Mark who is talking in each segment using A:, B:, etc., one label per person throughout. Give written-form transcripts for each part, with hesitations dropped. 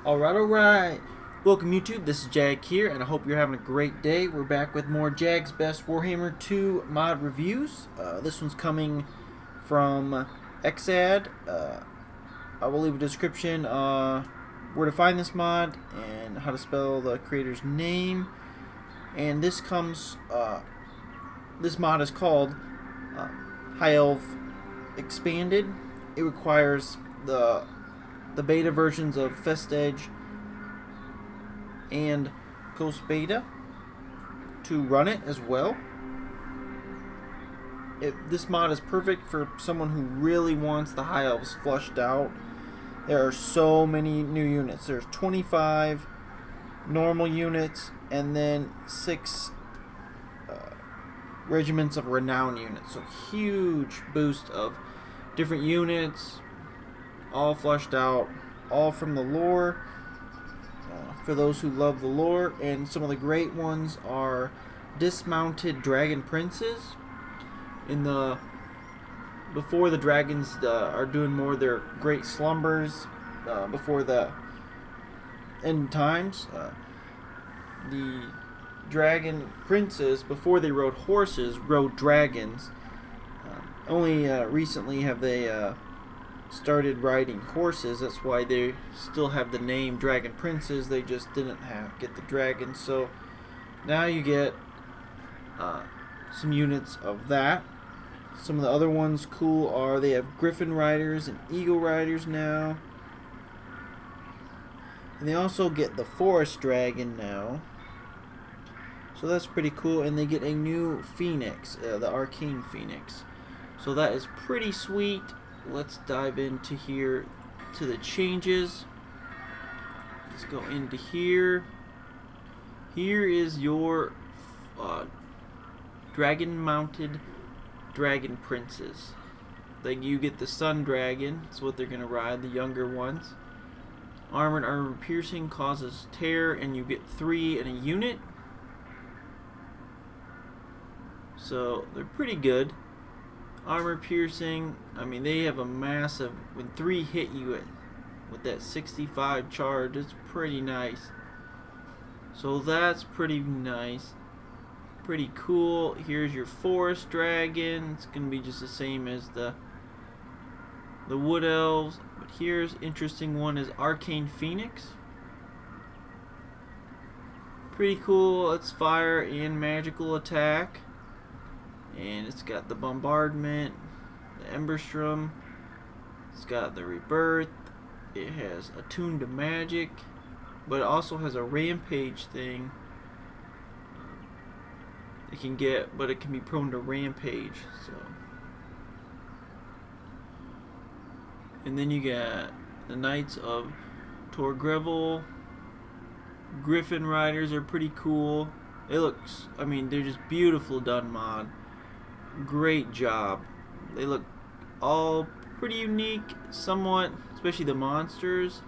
A: Alright. Welcome YouTube, this is Jag here, and I hope you're having a great day. We're back with more JAG's Best Warhammer 2 mod reviews. This one's coming from Xoudad. I will leave a description where to find this mod and how to spell the creator's name. And this comes, this mod is called High Elf Expanded. It requires the beta versions of Fest-Edge and Ghost Beta to run it as well. This mod is perfect for someone who really wants the High Elves flushed out. There are so many new units. There's 25 normal units and then 6 regiments of renown units. So huge boost of different units, all flushed out, all from the lore, for those who love the lore. And some of the great ones are dismounted dragon princes. Before the dragons are doing more of their great slumbers before the end times, the dragon princes, before they rode horses, rode dragons. Only recently have they started riding horses. That's why they still have the name Dragon Princes. They just didn't get the dragons. So now you get some units of that. Some of the other ones cool are they have Griffin Riders and Eagle Riders now. And they also get the Forest Dragon now. So that's pretty cool. And they get a new Phoenix, the Arcane Phoenix. So that is pretty sweet. Let's dive into here to the changes. Let's go into here. Here is your dragon mounted dragon princes. Like, you get the Sun Dragon. That's what they're gonna ride, the younger ones. Armored armor piercing causes tear, and you get 3 in a unit. So they're pretty good. Armor piercing, I mean, they have a massive, when 3 hit you with that 65 charge, it's pretty nice. So that's pretty nice. Pretty cool. Here's your Forest Dragon. It's going to be just the same as the Wood Elves. But here's interesting one is Arcane Phoenix. Pretty cool. It's fire and magical attack. And it's got the bombardment, the Emberstrom, it's got the rebirth, it has attuned to magic, but it also has a rampage thing. It can get, but it can be prone to rampage. So, and then you got the Knights of Torgrevel. Griffin Riders are pretty cool. It looks, I mean, they're just beautiful done mod. Great job. They look all pretty unique, somewhat, especially the monsters.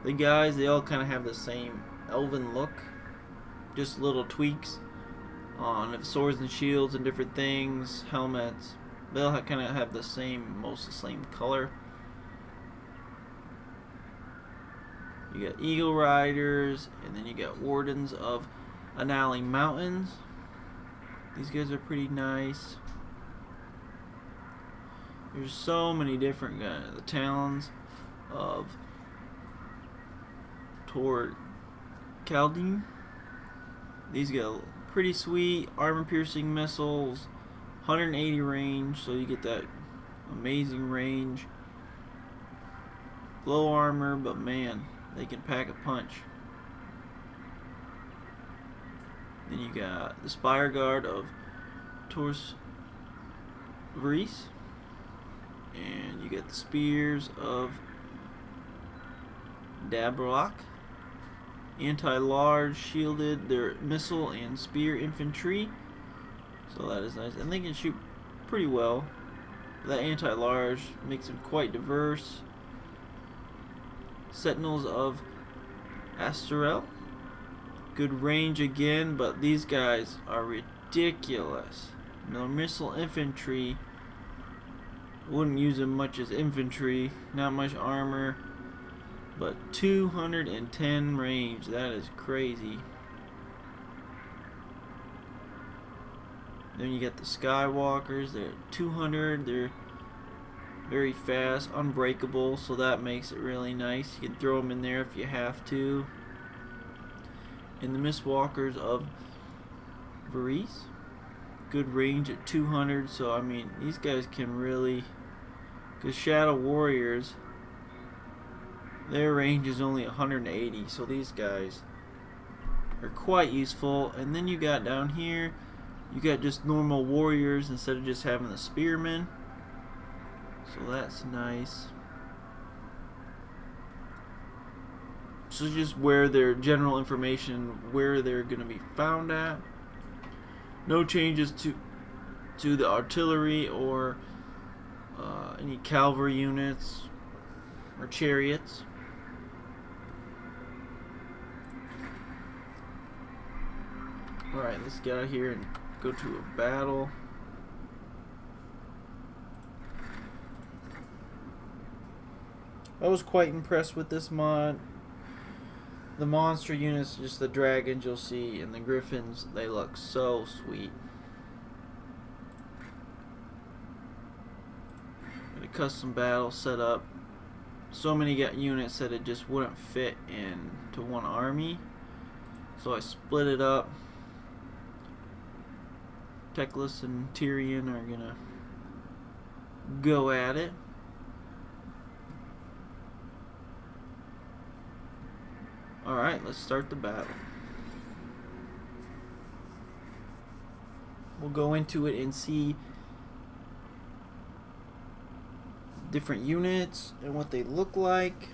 A: The guys, they all kind of have the same elven look, just little tweaks on swords and shields and different things, helmets. They all kind of have the same, most the same color. You got Eagle Riders, and then you got Wardens of Annali Mountains. These guys are pretty nice. There's so many different guys. The Talons of Tor Caldine. These got pretty sweet armor piercing missiles, 180 range, so you get that amazing range. Low armor, but man, they can pack a punch. Then you got the Spire Guard of Tors Vries. And you get the Spears of Dabrock. Anti-large, shielded, they're missile and spear infantry. So that is nice. And they can shoot pretty well. That anti-large makes them quite diverse. Sentinels of Astarel. Good range again, but these guys are ridiculous. No missile infantry. Wouldn't use them much as infantry. Not much armor. But 210 range, that is crazy. Then you get the Skywalkers, they're at 200, they're very fast, unbreakable, so that makes it really nice. You can throw them in there if you have to. And the Mistwalkers of Varese, good range at 200, so I mean, these guys can really, because Shadow Warriors, their range is only 180, so these guys are quite useful. And then you got down here, you got just normal warriors instead of just having the spearmen, so that's nice. So just where their general information, where they're going to be found at. No changes to the artillery or any cavalry units or chariots. Alright, let's get out of here and go to a battle. I was quite impressed with this mod. The monster units, just the dragons you'll see, and the griffins, they look so sweet. Got a custom battle set up. So many units that it just wouldn't fit into one army. So I split it up. Teclis and Tyrion are gonna go at it. Alright, let's start the battle. We'll go into it and see different units and what they look like.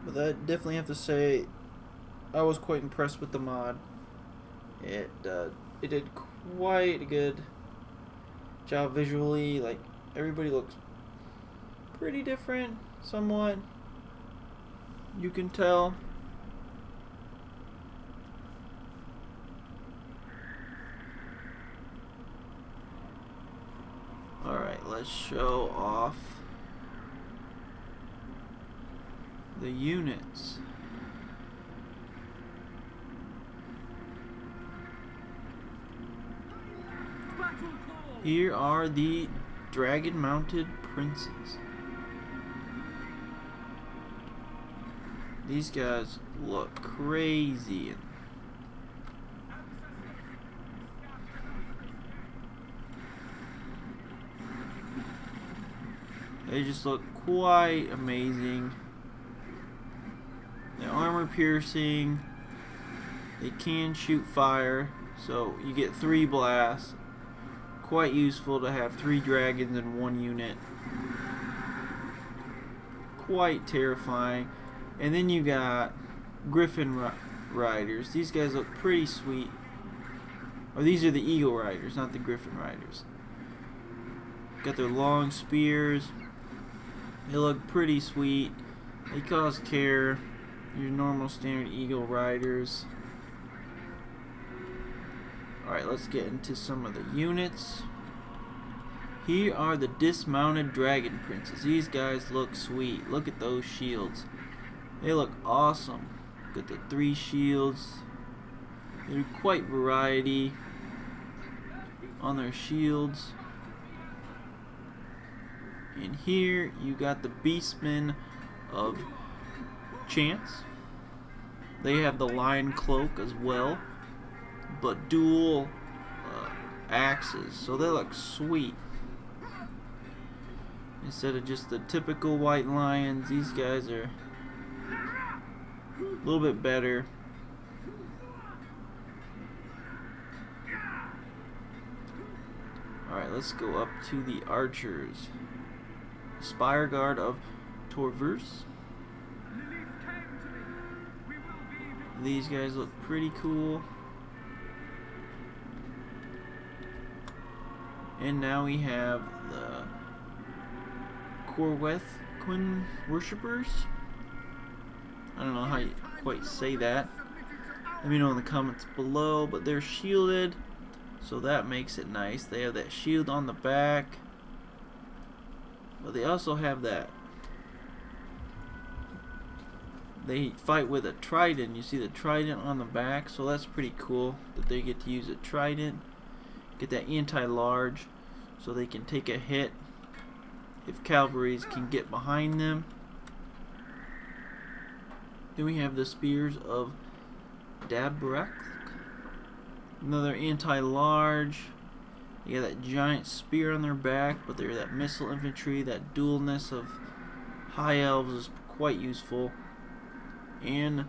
A: But I definitely have to say I was quite impressed with the mod. It did quite a good job visually. Like, everybody looks pretty different, somewhat. You can tell. Alright, let's show off the units. Here are the dragon-mounted princes. These guys look crazy. They just look quite amazing. They're armor piercing. They can shoot fire, so you get 3 blasts. Quite useful to have 3 dragons in one unit. Quite terrifying. And then you got Griffin Riders. These guys look pretty sweet. Or these are the Eagle Riders, not the Griffin Riders. Got their long spears. They look pretty sweet. They cause care. Your normal standard Eagle Riders. Alright, let's get into some of the units. Here are the dismounted dragon princes. These guys look sweet. Look at those shields. They look awesome. Got the 3 shields. They're quite variety on their shields. And here you got the beastmen of Chance. They have the lion cloak as well, but dual axes, so they look sweet. Instead of just the typical white lions, these guys are a little bit better. Alright, let's go up to the archers. Spire Guard of Torvers. These guys look pretty cool. And now we have the Quinn Worshippers. I don't know how you quite say that. Let me know in the comments below, but they're shielded, so that makes it nice. They have that shield on the back, but they also have that they fight with a trident. You see the trident on the back, so that's pretty cool that they get to use a trident. Get that anti-large, so they can take a hit if cavalries can get behind them. Then we have the spears of Dabrek, another anti-large. They got that giant spear on their back, but they're that missile infantry. That dualness of high elves is quite useful. And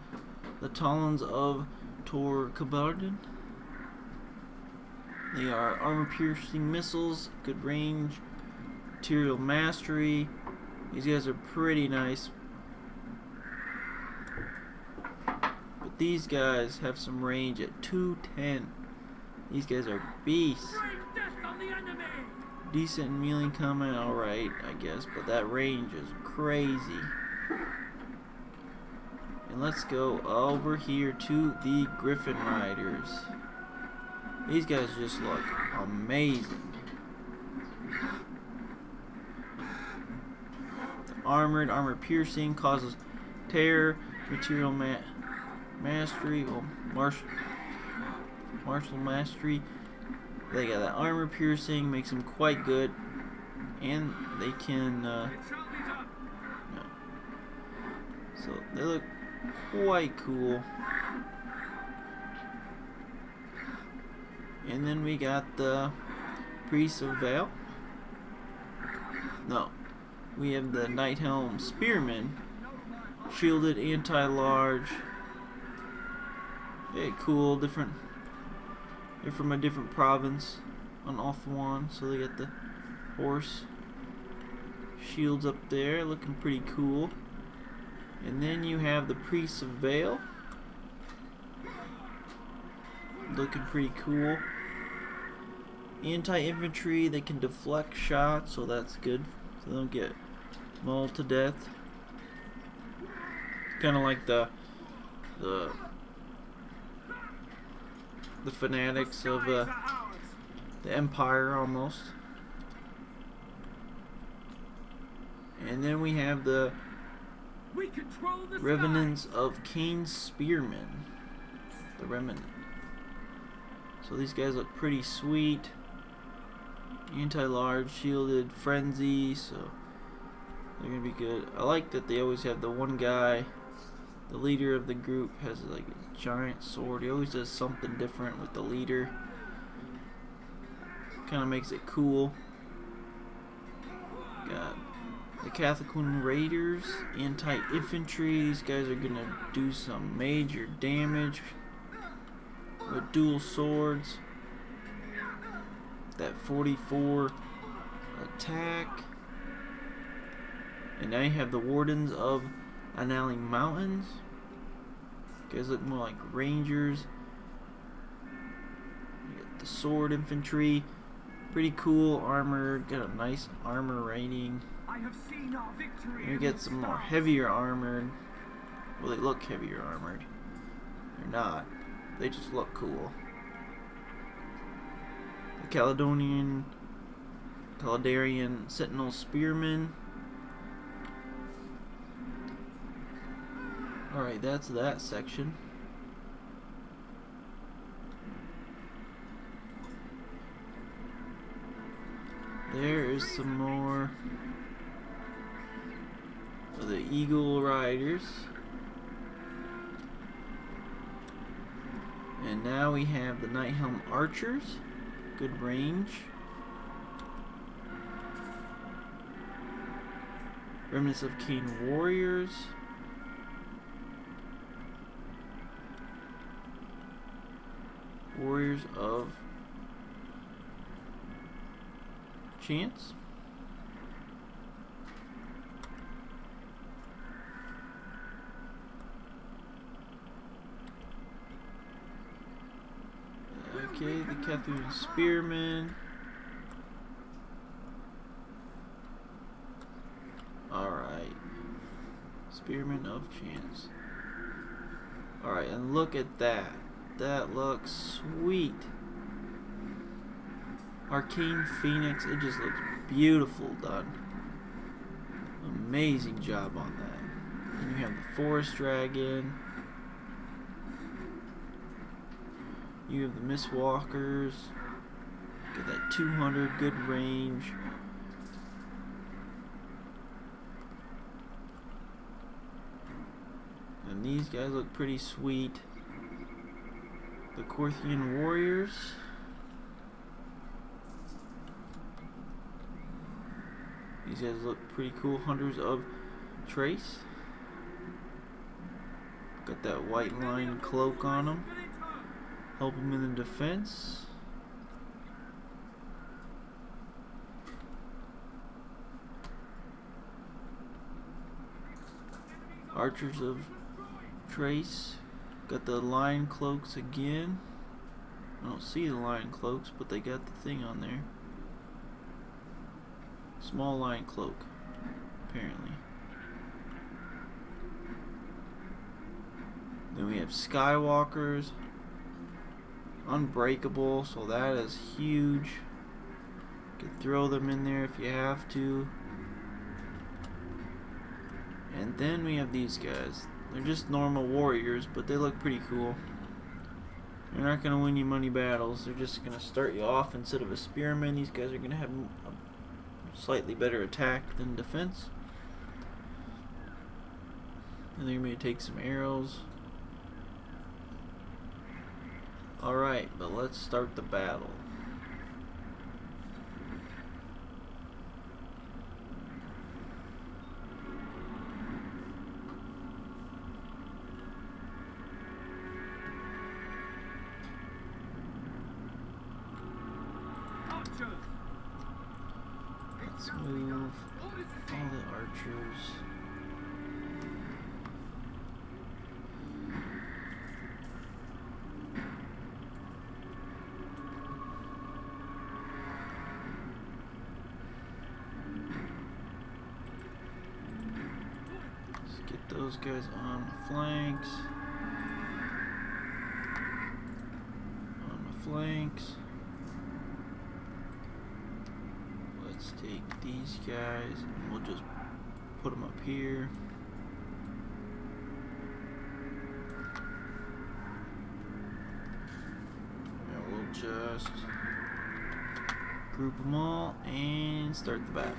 A: the talons of Torquemada. They are armor-piercing missiles, good range, material mastery. These guys are pretty nice. But these guys have some range at 210. These guys are beasts. Decent melee combat, alright, I guess, but that range is crazy. And let's go over here to the Griffin Riders. These guys just look amazing. The armored, armor piercing, causes terror, material mastery, well, martial mastery. They got that armor piercing, makes them quite good, and they can. So they look quite cool. And then we got the Priest of Vale. No, we have the Night Helm Spearmen, shielded, anti-large. Hey, cool, different. They're from a different province on Alphawan, so they got the horse shields up there, looking pretty cool. And then you have the Priests of Vale, looking pretty cool. Anti-infantry, they can deflect shots, so that's good, so they don't get mauled to death. Kind of like the fanatics of the Empire almost. And then we have the Revenants of Cain's Spearmen. The Remnant. So these guys look pretty sweet. Anti-large, shielded, frenzy, so they're gonna be good. I like that they always have the one guy, the leader of the group, has like a giant sword. He always does something different with the leader. Kind of makes it cool. Got the Catholic Raiders, anti-infantry. These guys are gonna do some major damage with dual swords. That 44 attack. And now you have the Wardens of Annalling Mountains. You guys look more like rangers. You got the sword infantry. Pretty cool, armored. Got a nice armor rating. And we get some more heavier armored. Well, they look heavier armored. They're not. They just look cool. The Caledarian Sentinel Spearmen. Alright, that's that section. There is some more of the Eagle Riders. And now we have the Night Helm Archers. Good range. Remnants of Cain Warriors. Warriors of Chance. Okay, the Catherine Spearmen. Alright. Spearmen of Chance. Alright, and look at that. That looks sweet. Arcane Phoenix, it just looks beautiful done. Amazing job on that. And you have the forest dragon. You have the Mistwalkers. Get that 200 good range. And these guys look pretty sweet. The Korthian Warriors. These guys look pretty cool. Hunters of Trace. Got that white line cloak on them. Help them in the defense. Archers of Trace. Got the lion cloaks again. I don't see the lion cloaks, but they got the thing on there. Small lion cloak, apparently. Then we have Skywalkers. Unbreakable, so that is huge. You can throw them in there if you have to. And then we have these guys. They're just normal warriors, but they look pretty cool. They're not going to win you money battles. They're just going to start you off instead of a spearman. These guys are going to have a slightly better attack than defense. And they're going to take some arrows. Alright, but let's start the battle. Let's move all the archers. Let's get those guys on the flanks. On the flanks. Let's take these guys and we'll just put them up here. And we'll just group them all and start the battle.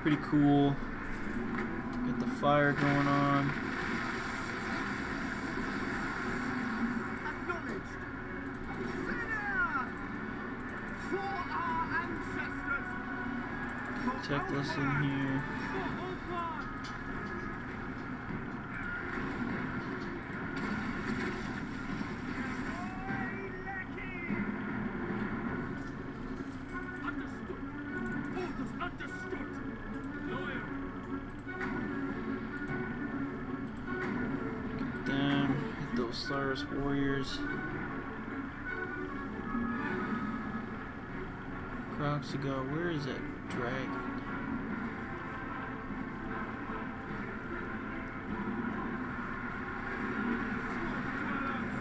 A: Pretty cool. Get the fire going on. Protect us in here. Cyrus warriors. Croxiga, where is that dragon?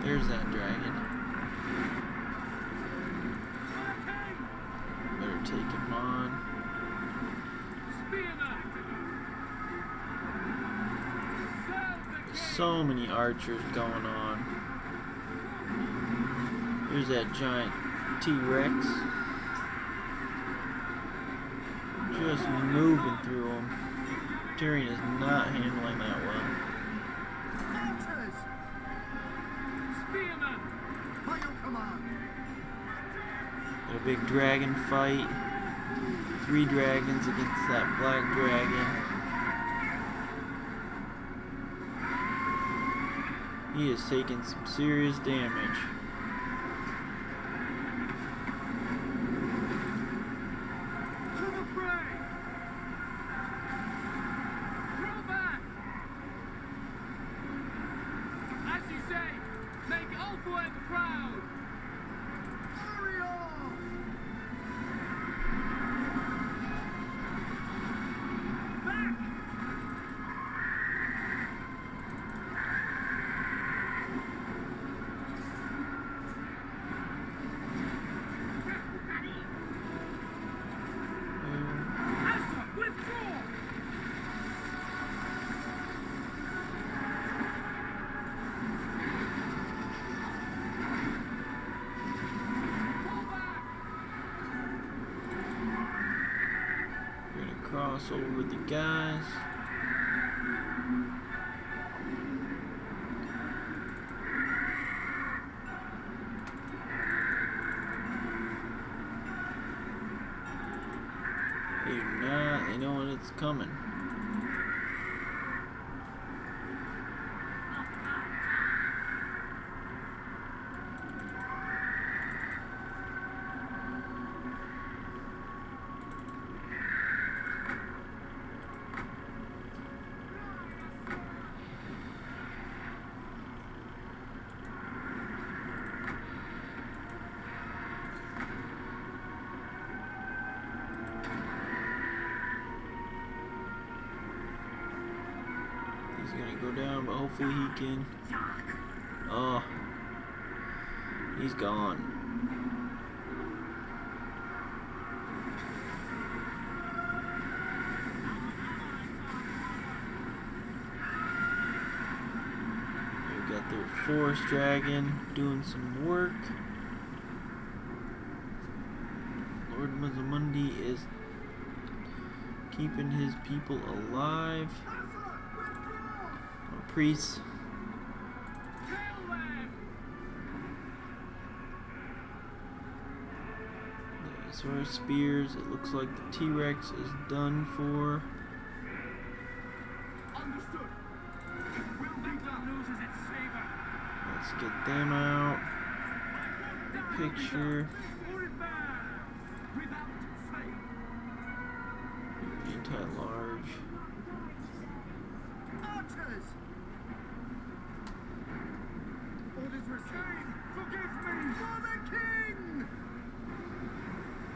A: There's that dragon. Better take him on. So many archers going on. There's that giant T-Rex. Just moving through them. Tyrion is not handling that well. Got a big dragon fight. 3 dragons against that black dragon. He is taking some serious damage. Cross over the guys. They know when it's coming. He's gonna go down, but hopefully he can. Oh, he's gone. They've got their forest dragon doing some work. Lord Mazamundi is keeping his people alive. Priests. These are spears. It looks like the T-Rex is done for. Let's get them out. Picture. Anti-large.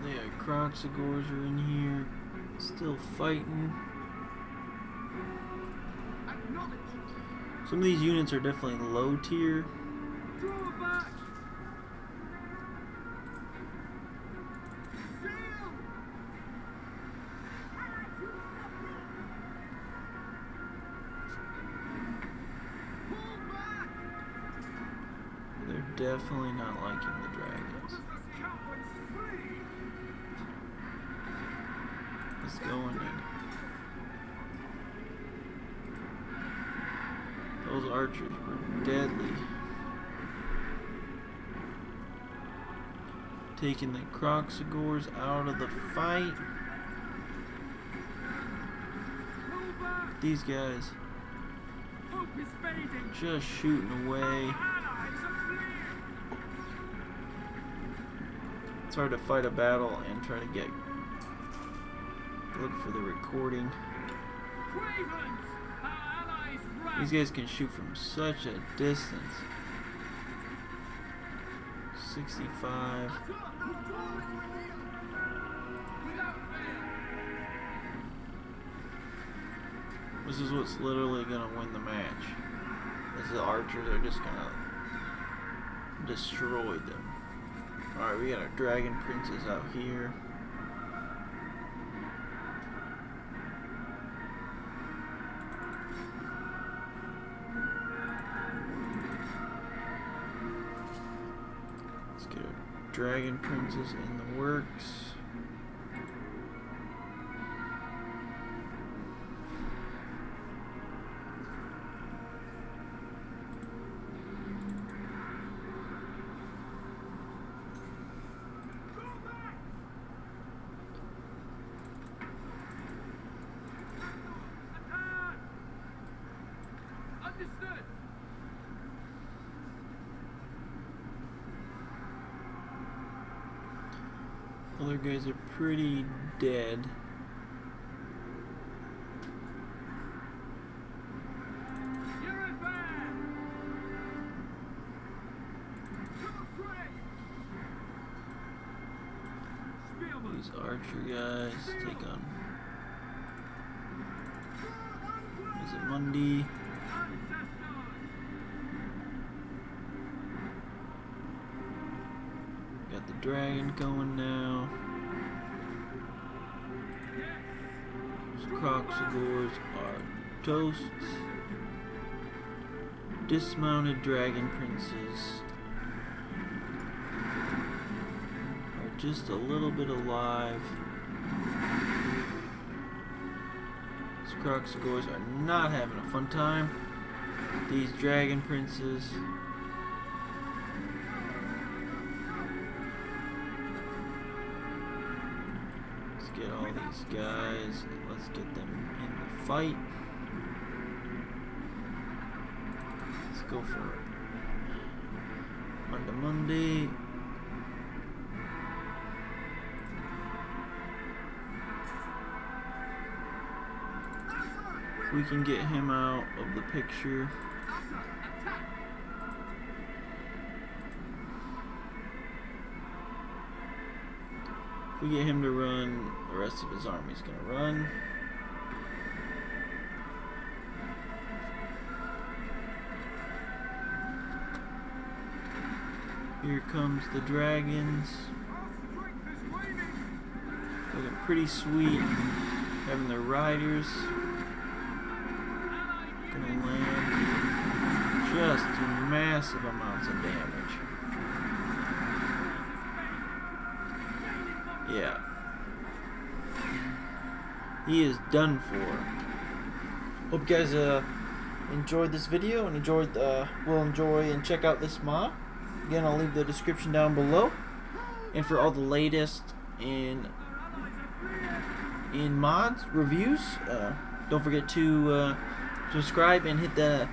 A: Yeah, Kroxigors are in here, still fighting. Some of these units are definitely low tier. They're definitely not liking the dragons. Let's go in there. Those archers were deadly. Taking the Kroxigors out of the fight. These guys just shooting away. It's hard to fight a battle and try to look for the recording. These guys can shoot from such a distance. 65. This is what's literally gonna win the match. The archers are just gonna destroy them. Alright, we got our dragon princes out here. Dragon Princess in the works. Other guys are pretty dead. These archer guys take on. Is it Monday? Got the dragon going now. Croxagores are toast. Dismounted dragon princes are just a little bit alive. These Croxagores are not having a fun time. These dragon princes. Get all these guys. Let's get them in the fight. Let's go for Monday. We can get him out of the picture. If we get him to run, the rest of his army's gonna run. Here comes the dragons. Looking pretty sweet. Having their riders. Gonna land just massive amounts of damage. Yeah. He is done for. Hope you guys enjoyed this video and will enjoy and check out this mod. Again, I'll leave the description down below. And for all the latest in mods reviews, don't forget to subscribe and hit the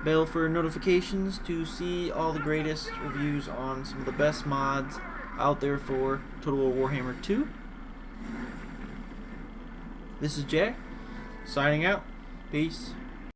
A: bell for notifications to see all the greatest reviews on some of the best mods out there for Total War Warhammer 2. This is JAG, signing out. Peace.